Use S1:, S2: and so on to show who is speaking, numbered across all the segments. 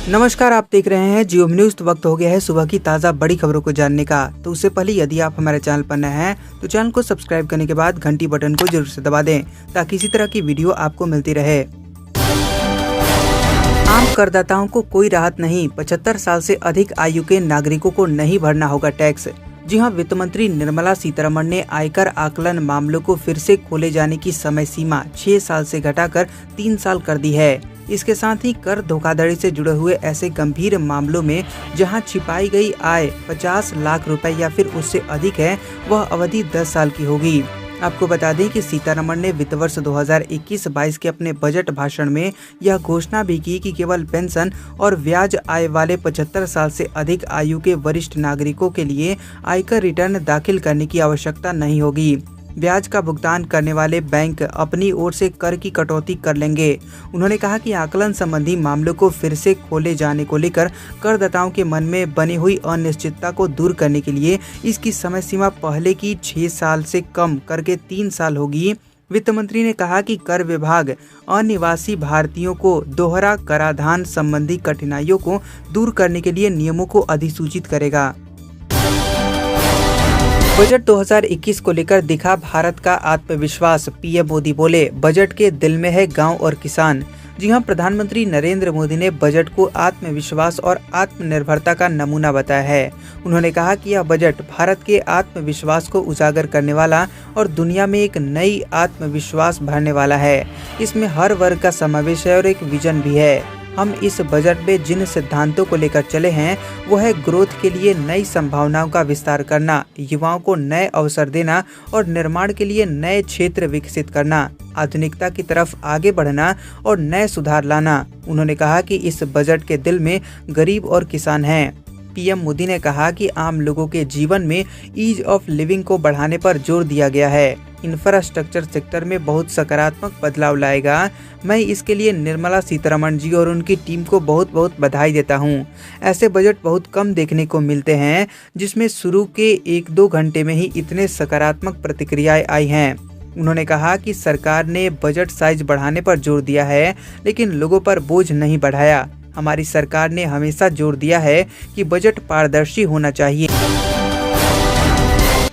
S1: नमस्कार, आप देख रहे हैं जियो न्यूज। तो वक्त हो गया है सुबह की ताज़ा बड़ी खबरों को जानने का। तो उससे पहले यदि आप हमारे चैनल पर नए हैं तो चैनल को सब्सक्राइब करने के बाद घंटी बटन को जरूर से दबा दें ताकि इसी तरह की वीडियो आपको मिलती रहे। आम करदाताओं को कोई राहत नहीं, 75 साल से अधिक आयु के नागरिकों को नहीं भरना होगा टैक्स। जी हां, वित्त मंत्री निर्मला सीतारमण ने आयकर आकलन मामलों को फिर से खोले जाने की समय सीमा 6 साल से घटाकर 3 साल कर दी है। इसके साथ ही कर धोखाधड़ी से जुड़े हुए ऐसे गंभीर मामलों में जहां छिपाई गई आय 50 लाख रुपए या फिर उससे अधिक है, वह अवधि 10 साल की होगी। आपको बता दें कि सीतारमण ने वित्त वर्ष 2021-22 के अपने बजट भाषण में यह घोषणा भी की कि केवल पेंशन और ब्याज आय वाले 75 साल से अधिक आयु के वरिष्ठ नागरिकों के लिए आयकर रिटर्न दाखिल करने की आवश्यकता नहीं होगी। ब्याज का भुगतान करने वाले बैंक अपनी ओर से कर की कटौती कर लेंगे। उन्होंने कहा कि आकलन संबंधी मामलों को फिर से खोले जाने को लेकर करदाताओं के मन में बनी हुई अनिश्चितता को दूर करने के लिए इसकी समय सीमा पहले की 6 साल से कम करके 3 साल होगी। वित्त मंत्री ने कहा कि कर विभाग अनिवासी भारतीयों को दोहरा कराधान संबंधी कठिनाइयों को दूर करने के लिए नियमों को अधिसूचित करेगा। बजट 2021 को लेकर दिखा भारत का आत्मविश्वास, पीएम मोदी बोले बजट के दिल में है गांव और किसान। जी हां, प्रधानमंत्री नरेंद्र मोदी ने बजट को आत्मविश्वास और आत्मनिर्भरता का नमूना बताया है। उन्होंने कहा कि यह बजट भारत के आत्मविश्वास को उजागर करने वाला और दुनिया में एक नई आत्मविश्वास भरने वाला है। इसमें हर वर्ग का समावेश है और एक विजन भी है। हम इस बजट में जिन सिद्धांतों को लेकर चले हैं वो है ग्रोथ के लिए नई संभावनाओं का विस्तार करना, युवाओं को नए अवसर देना और निर्माण के लिए नए क्षेत्र विकसित करना, आधुनिकता की तरफ आगे बढ़ना और नए सुधार लाना। उन्होंने कहा कि इस बजट के दिल में गरीब और किसान हैं। पीएम मोदी ने कहा कि आम लोगों के जीवन में ईज ऑफ लिविंग को बढ़ाने पर जोर दिया गया है। इंफ्रास्ट्रक्चर सेक्टर में बहुत सकारात्मक बदलाव लाएगा। मैं इसके लिए निर्मला सीतारमण जी और उनकी टीम को बहुत बहुत बधाई देता हूं। ऐसे बजट बहुत कम देखने को मिलते हैं जिसमें शुरू के 1-2 घंटे में ही इतने सकारात्मक प्रतिक्रियाएं आई हैं। उन्होंने कहा कि सरकार ने बजट साइज बढ़ाने पर जोर दिया है लेकिन लोगों पर बोझ नहीं बढ़ाया। हमारी सरकार ने हमेशा जोर दिया है कि बजट पारदर्शी होना चाहिए।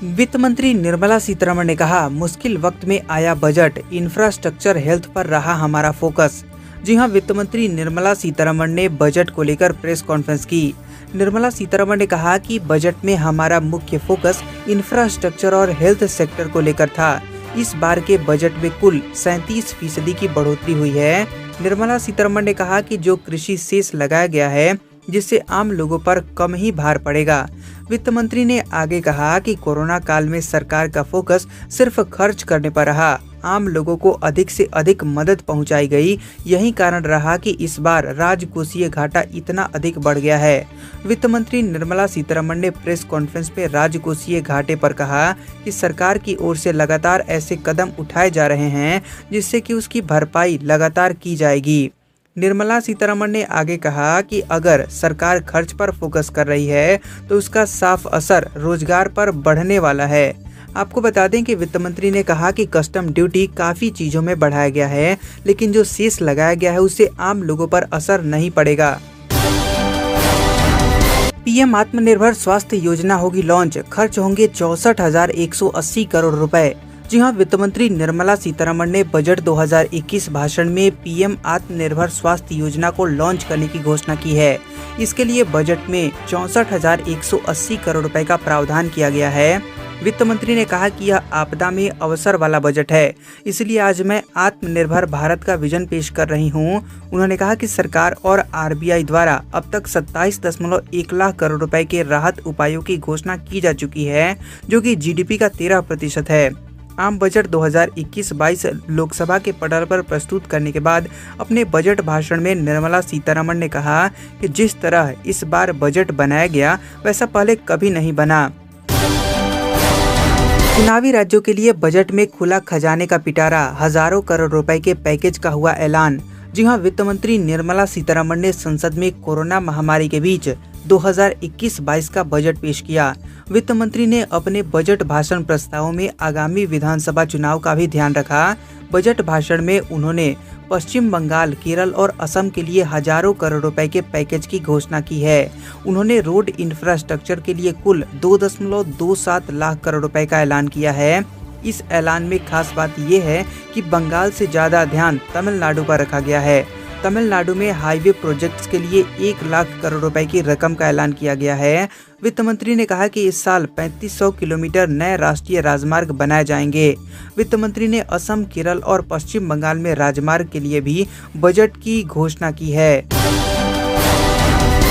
S1: वित्त मंत्री निर्मला सीतारमण ने कहा, मुश्किल वक्त में आया बजट, इंफ्रास्ट्रक्चर हेल्थ पर रहा हमारा फोकस। जी हां, वित्त मंत्री निर्मला सीतारमण ने बजट को लेकर प्रेस कॉन्फ्रेंस की। निर्मला सीतारमण ने कहा कि बजट में हमारा मुख्य फोकस इंफ्रास्ट्रक्चर और हेल्थ सेक्टर को लेकर था। इस बार के बजट में कुल 37% की बढ़ोतरी हुई है। निर्मला सीतारमण ने कहा कि जो कृषि सेस लगाया गया है जिससे आम लोगों पर कम ही भार पड़ेगा। वित्त मंत्री ने आगे कहा कि कोरोना काल में सरकार का फोकस सिर्फ खर्च करने पर रहा, आम लोगों को अधिक से अधिक मदद पहुंचाई गई। यही कारण रहा कि इस बार राजकोषीय घाटा इतना अधिक बढ़ गया है। वित्त मंत्री निर्मला सीतारमण ने प्रेस कॉन्फ्रेंस में राजकोषीय घाटे पर कहा कि सरकार की ओर से लगातार ऐसे कदम उठाए जा रहे हैं जिससे कि उसकी भरपाई लगातार की जाएगी। निर्मला सीतारमण ने आगे कहा कि अगर सरकार खर्च पर फोकस कर रही है तो उसका साफ असर रोजगार पर बढ़ने वाला है। आपको बता दें कि वित्त मंत्री ने कहा कि कस्टम ड्यूटी काफी चीजों में बढ़ाया गया है लेकिन जो सेस लगाया गया है उससे आम लोगों पर असर नहीं पड़ेगा। पीएम आत्मनिर्भर स्वास्थ्य योजना होगी लॉन्च, खर्च होंगे 64,180 करोड़ रुपए। जी हां, वित्त मंत्री निर्मला सीतारमण ने बजट 2021 भाषण में पीएम आत्मनिर्भर स्वास्थ्य योजना को लॉन्च करने की घोषणा की है। इसके लिए बजट में 64,180 करोड़ रुपए का प्रावधान किया गया है। वित्त मंत्री ने कहा कि यह आपदा में अवसर वाला बजट है, इसलिए आज मैं आत्मनिर्भर भारत का विजन पेश कर रही हूं। उन्होंने कहा कि सरकार और आरबीआई द्वारा अब तक 27.1 लाख करोड़ रुपए के राहत उपायों की घोषणा की जा चुकी है, जो कि जीडीपी का 13% है। आम बजट 2021-22 लोकसभा के पटल पर प्रस्तुत करने के बाद अपने बजट भाषण में निर्मला सीतारमण ने कहा कि जिस तरह इस बार बजट बनाया गया वैसा पहले कभी नहीं बना। चुनावी राज्यों के लिए बजट में खुला खजाने का पिटारा, हजारों करोड़ रुपए के पैकेज का हुआ ऐलान। जी हां, वित्त मंत्री निर्मला सीतारमण ने संसद में कोरोना महामारी के बीच 2021-22 का बजट पेश किया। वित्त मंत्री ने अपने बजट भाषण प्रस्तावों में आगामी विधानसभा चुनाव का भी ध्यान रखा। बजट भाषण में उन्होंने पश्चिम बंगाल, केरल और असम के लिए हजारों करोड़ रुपए के पैकेज की घोषणा की है। उन्होंने रोड इंफ्रास्ट्रक्चर के लिए कुल 2.27 लाख करोड़ रुपए का ऐलान किया है। इस ऐलान में खास बात यह है कि बंगाल से ज्यादा ध्यान तमिलनाडु पर रखा गया है। तमिलनाडु में हाईवे प्रोजेक्ट्स के लिए 1 लाख करोड़ रुपए की रकम का ऐलान किया गया है। वित्त मंत्री ने कहा कि इस साल 3500 किलोमीटर नए राष्ट्रीय राजमार्ग बनाए जाएंगे। वित्त मंत्री ने असम, केरल और पश्चिम बंगाल में राजमार्ग के लिए भी बजट की घोषणा की है।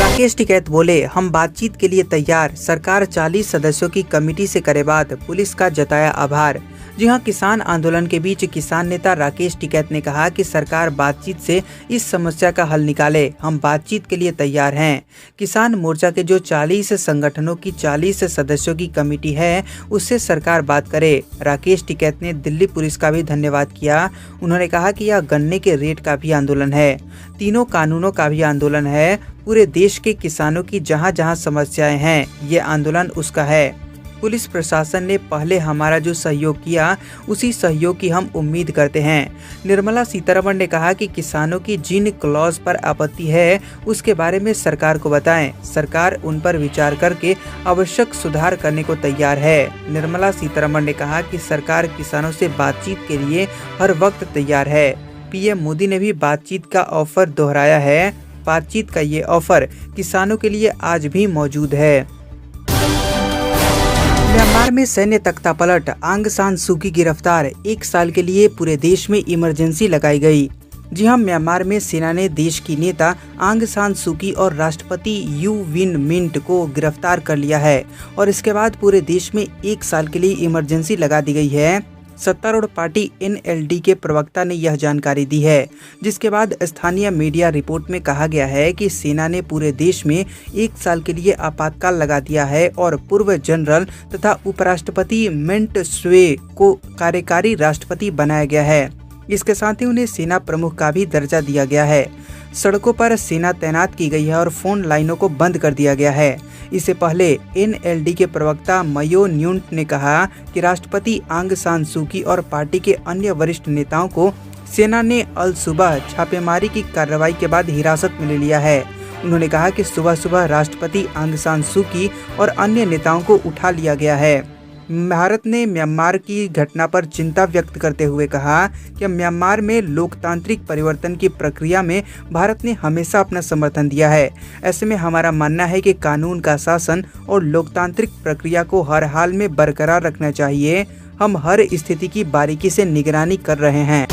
S1: राकेश टिकैत बोले, हम बातचीत के लिए तैयार, सरकार 40 सदस्यों की कमेटी से करे बात, पुलिस का जताया आभार। जी हां, किसान आंदोलन के बीच किसान नेता राकेश टिकैत ने कहा कि सरकार बातचीत से इस समस्या का हल निकाले, हम बातचीत के लिए तैयार हैं। किसान मोर्चा के जो 40 संगठनों की 40 सदस्यों की कमेटी है, उससे सरकार बात करे। राकेश टिकैत ने दिल्ली पुलिस का भी धन्यवाद किया। उन्होंने कहा कि यह गन्ने के रेट का भी आंदोलन है, तीनों कानूनों का भी आंदोलन है। पूरे देश के किसानों की जहां जहां समस्याएं हैं, ये आंदोलन उसका है। पुलिस प्रशासन ने पहले हमारा जो सहयोग किया, उसी सहयोग की हम उम्मीद करते हैं। निर्मला सीतारमण ने कहा कि किसानों की जिन क्लॉज पर आपत्ति है, उसके बारे में सरकार को बताएं। सरकार उन पर विचार करके आवश्यक सुधार करने को तैयार है। निर्मला सीतारमण ने कहा कि सरकार किसानों से बातचीत के लिए हर वक्त तैयार है। पीएम मोदी ने भी बातचीत का ऑफर दोहराया है। बातचीत का ये ऑफर किसानों के लिए आज भी मौजूद है। म्यांमार में सैन्य तख्तापलट, आंग सान सू की गिरफ्तार, 1 साल के लिए पूरे देश में इमरजेंसी लगाई गई। जी हां, म्यांमार में सेना ने देश की नेता आंग सान सू की और राष्ट्रपति यू विन मिंट को गिरफ्तार कर लिया है और इसके बाद पूरे देश में 1 साल के लिए इमरजेंसी लगा दी गई है। सत्तारूढ़ पार्टी NLD के प्रवक्ता ने यह जानकारी दी है, जिसके बाद स्थानीय मीडिया रिपोर्ट में कहा गया है कि सेना ने पूरे देश में 1 साल के लिए आपातकाल लगा दिया है और पूर्व जनरल तथा उपराष्ट्रपति मिंट स्वे को कार्यकारी राष्ट्रपति बनाया गया है। इसके साथ ही उन्हें सेना प्रमुख का भी दर्जा दिया गया है। सड़कों पर सेना तैनात की गई है और फोन लाइनों को बंद कर दिया गया है। इससे पहले NLD के प्रवक्ता मयो न्यूंट ने कहा कि राष्ट्रपति आंग सान सू की और पार्टी के अन्य वरिष्ठ नेताओं को सेना ने अल सुबह छापेमारी की कार्रवाई के बाद हिरासत में ले लिया है। उन्होंने कहा कि सुबह सुबह राष्ट्रपति आंग सान सू की और अन्य नेताओं को उठा लिया गया है। भारत ने म्यांमार की घटना पर चिंता व्यक्त करते हुए कहा कि म्यांमार में लोकतांत्रिक परिवर्तन की प्रक्रिया में भारत ने हमेशा अपना समर्थन दिया है। ऐसे में हमारा मानना है कि कानून का शासन और लोकतांत्रिक प्रक्रिया को हर हाल में बरकरार रखना चाहिए। हम हर स्थिति की बारीकी से निगरानी कर रहे हैं।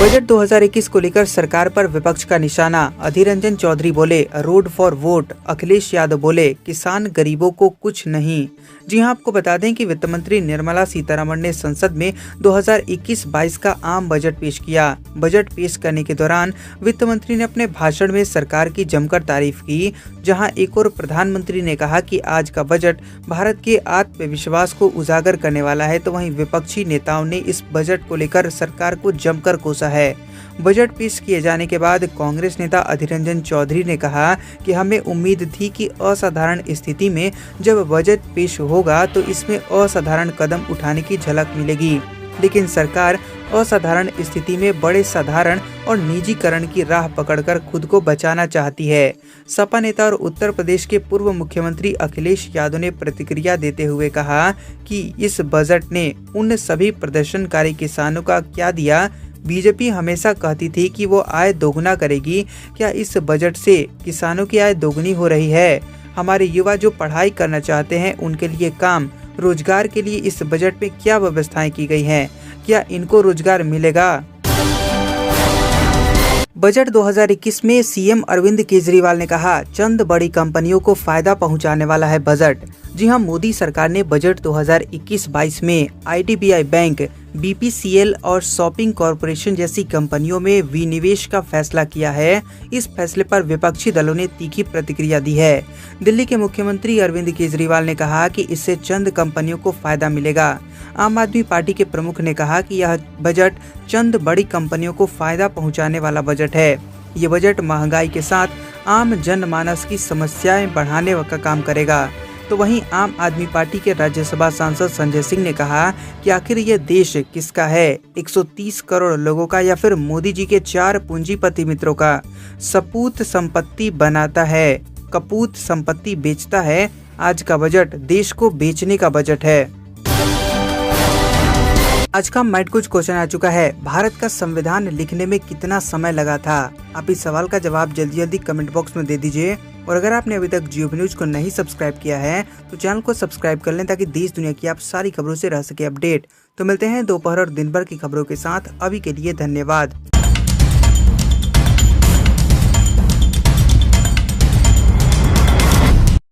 S1: बजट 2021 को लेकर सरकार पर विपक्ष का निशाना। अधीर रंजन चौधरी बोले, road for vote. Akhilesh Yadav बोले, किसान गरीबों को कुछ नहीं। जी हां, आपको बता दें कि वित्त मंत्री निर्मला सीतारमण ने संसद में 2021-22 का आम बजट पेश किया। बजट पेश करने के दौरान वित्त मंत्री ने अपने भाषण में सरकार की जमकर तारीफ की। जहां एक और प्रधानमंत्री ने कहा कि आज का बजट भारत के आत्मविश्वास को उजागर करने वाला है, तो वहीं विपक्षी नेताओं ने इस बजट को लेकर सरकार को जमकर कोसा है। बजट पेश किए जाने के बाद कांग्रेस नेता अधीर रंजन चौधरी ने कहा कि हमें उम्मीद थी कि असाधारण स्थिति में जब बजट पेश होगा तो इसमें असाधारण कदम उठाने की झलक मिलेगी, लेकिन सरकार असाधारण स्थिति में बड़े साधारण और निजीकरण की राह पकड़कर खुद को बचाना चाहती है। सपा नेता और उत्तर प्रदेश के पूर्व मुख्यमंत्री अखिलेश यादव ने प्रतिक्रिया देते हुए कहा कि इस बजट ने उन सभी प्रदर्शनकारी किसानों का क्या दिया। बीजेपी हमेशा कहती थी कि वो आय दोगुना करेगी, क्या इस बजट से किसानों की आय दोगुनी हो रही है? हमारे युवा जो पढ़ाई करना चाहते हैं उनके लिए काम रोजगार के लिए इस बजट में क्या व्यवस्थाएं की गई हैं? क्या इनको रोजगार मिलेगा? बजट 2021 में सीएम अरविंद केजरीवाल ने कहा, चंद बड़ी कंपनियों को फायदा पहुंचाने वाला है बजट। जी हां, मोदी सरकार ने बजट 2021-22 में IDBI बैंक, BPCL और शॉपिंग कॉरपोरेशन जैसी कंपनियों में विनिवेश का फैसला किया है। इस फैसले पर विपक्षी दलों ने तीखी प्रतिक्रिया दी है। दिल्ली के मुख्यमंत्री अरविंद केजरीवाल ने कहा कि इससे चंद कंपनियों को फायदा मिलेगा। आम आदमी पार्टी के प्रमुख ने कहा कि यह बजट चंद बड़ी कंपनियों को फायदा पहुंचाने वाला बजट है। ये बजट महंगाई के साथ आम जनमानस की समस्याएं बढ़ाने का काम करेगा। तो वहीं आम आदमी पार्टी के राज्यसभा सांसद संजय सिंह ने कहा कि आखिर ये देश किसका है, 130 करोड़ लोगों का या फिर मोदी जी के 4 पूंजीपति मित्रों का। सपूत संपत्ति बनाता है, कपूत संपत्ति बेचता है। आज का बजट देश को बेचने का बजट है। आज का मैट कुछ क्वेश्चन आ चुका है, भारत का संविधान लिखने में कितना समय लगा था? आप इस सवाल का जवाब जल्दी जल्दी कमेंट बॉक्स में दे दीजिए। और अगर आपने अभी तक जियो न्यूज को नहीं सब्सक्राइब किया है तो चैनल को सब्सक्राइब कर लें ताकि देश दुनिया की आप सारी खबरों से रह सके अपडेट। तो मिलते हैं दोपहर और दिन भर की खबरों के साथ। अभी के लिए धन्यवाद।